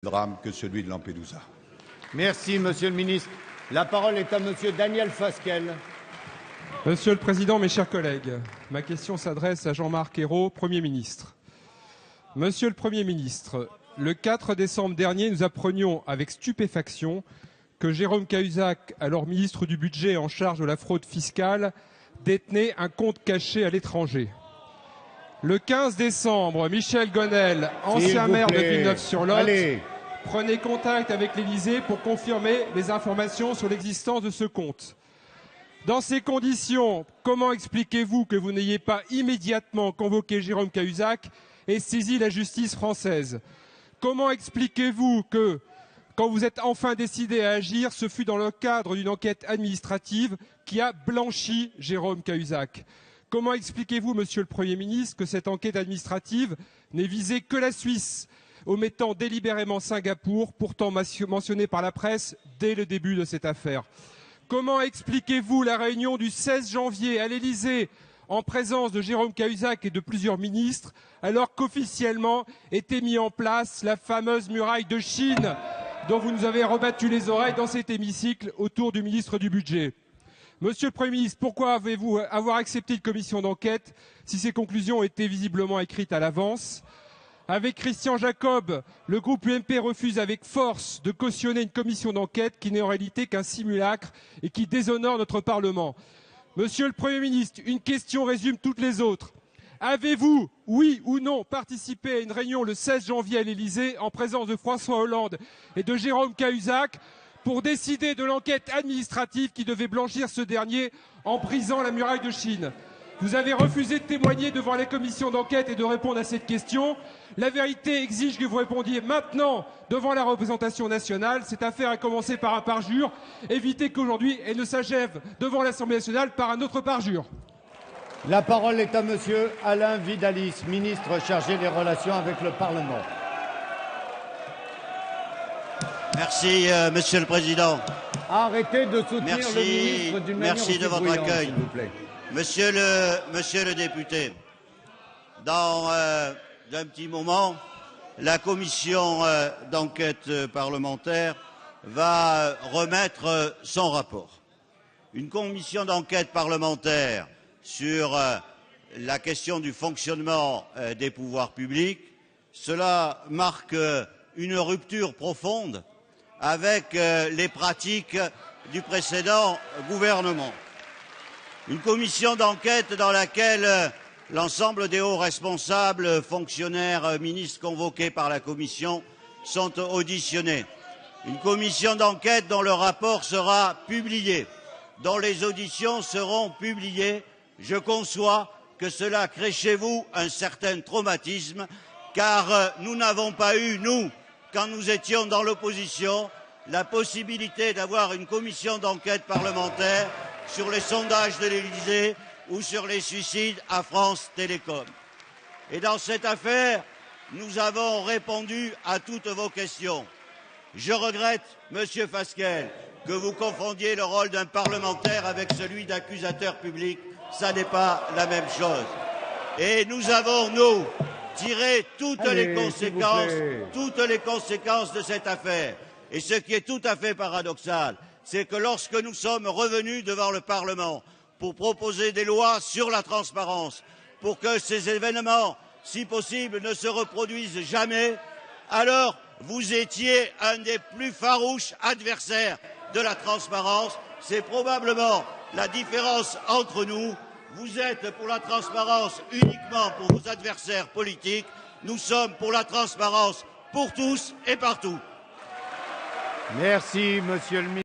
drame que celui de Lampedusa. Merci, Monsieur le ministre. La parole est à Monsieur Daniel Fasquelle. Monsieur le Président, mes chers collègues, ma question s'adresse à Jean-Marc Ayrault, Premier ministre. Monsieur le Premier ministre, le 4 décembre dernier, nous apprenions avec stupéfaction que Jérôme Cahuzac, alors ministre du Budget en charge de la fraude fiscale, détenait un compte caché à l'étranger. Le 15 décembre, Michel Gonel, ancien maire de Villeneuve-sur-Lot, prenait contact avec l'Élysée pour confirmer les informations sur l'existence de ce compte. Dans ces conditions, comment expliquez-vous que vous n'ayez pas immédiatement convoqué Jérôme Cahuzac et saisi la justice française? Comment expliquez-vous que, quand vous êtes enfin décidé à agir, ce fut dans le cadre d'une enquête administrative qui a blanchi Jérôme Cahuzac? Comment expliquez-vous, Monsieur le Premier ministre, que cette enquête administrative n'ait visé que la Suisse, omettant délibérément Singapour, pourtant mentionné par la presse dès le début de cette affaire? Comment expliquez-vous la réunion du 16 janvier à l'Élysée en présence de Jérôme Cahuzac et de plusieurs ministres, alors qu'officiellement était mise en place la fameuse muraille de Chine dont vous nous avez rebattu les oreilles dans cet hémicycle autour du ministre du Budget? Monsieur le Premier ministre, pourquoi avez-vous accepté une commission d'enquête si ces conclusions étaient visiblement écrites à l'avance? Avec Christian Jacob, le groupe UMP refuse avec force de cautionner une commission d'enquête qui n'est en réalité qu'un simulacre et qui déshonore notre Parlement. Monsieur le Premier ministre, une question résume toutes les autres. Avez-vous, oui ou non, participé à une réunion le 16 janvier à l'Élysée en présence de François Hollande et de Jérôme Cahuzac pour décider de l'enquête administrative qui devait blanchir ce dernier en brisant la muraille de Chine? Vous avez refusé de témoigner devant la commission d'enquête et de répondre à cette question. La vérité exige que vous répondiez maintenant devant la représentation nationale. Cette affaire a commencé par un parjure. Évitez qu'aujourd'hui elle ne s'achève devant l'Assemblée nationale par un autre parjure. La parole est à Monsieur Alain Vidalis, ministre chargé des relations avec le Parlement. Merci, Monsieur le Président. Arrêtez de soutenir le ministre d'une manière Merci de votre bruyante, accueil. s'il vous plaît. Monsieur le député, dans un petit moment, la commission d'enquête parlementaire va remettre son rapport. Une commission d'enquête parlementaire sur la question du fonctionnement des pouvoirs publics, cela marque une rupture profonde avec les pratiques du précédent gouvernement. Une commission d'enquête dans laquelle l'ensemble des hauts responsables, fonctionnaires, ministres convoqués par la commission sont auditionnés. Une commission d'enquête dont le rapport sera publié, dont les auditions seront publiées. Je conçois que cela crée chez vous un certain traumatisme, car nous n'avons pas eu, nous, quand nous étions dans l'opposition, la possibilité d'avoir une commission d'enquête parlementaire sur les sondages de l'Élysée ou sur les suicides à France Télécom. Et dans cette affaire, nous avons répondu à toutes vos questions. Je regrette, Monsieur Fasquelle, que vous confondiez le rôle d'un parlementaire avec celui d'accusateur public. Ça n'est pas la même chose. Et nous avons, nous, tiré toutes les conséquences de cette affaire. Et ce qui est tout à fait paradoxal, c'est que lorsque nous sommes revenus devant le Parlement pour proposer des lois sur la transparence, pour que ces événements, si possible, ne se reproduisent jamais, alors vous étiez un des plus farouches adversaires de la transparence. C'est probablement la différence entre nous. Vous êtes pour la transparence uniquement pour vos adversaires politiques. Nous sommes pour la transparence pour tous et partout. Merci, Monsieur le ministre.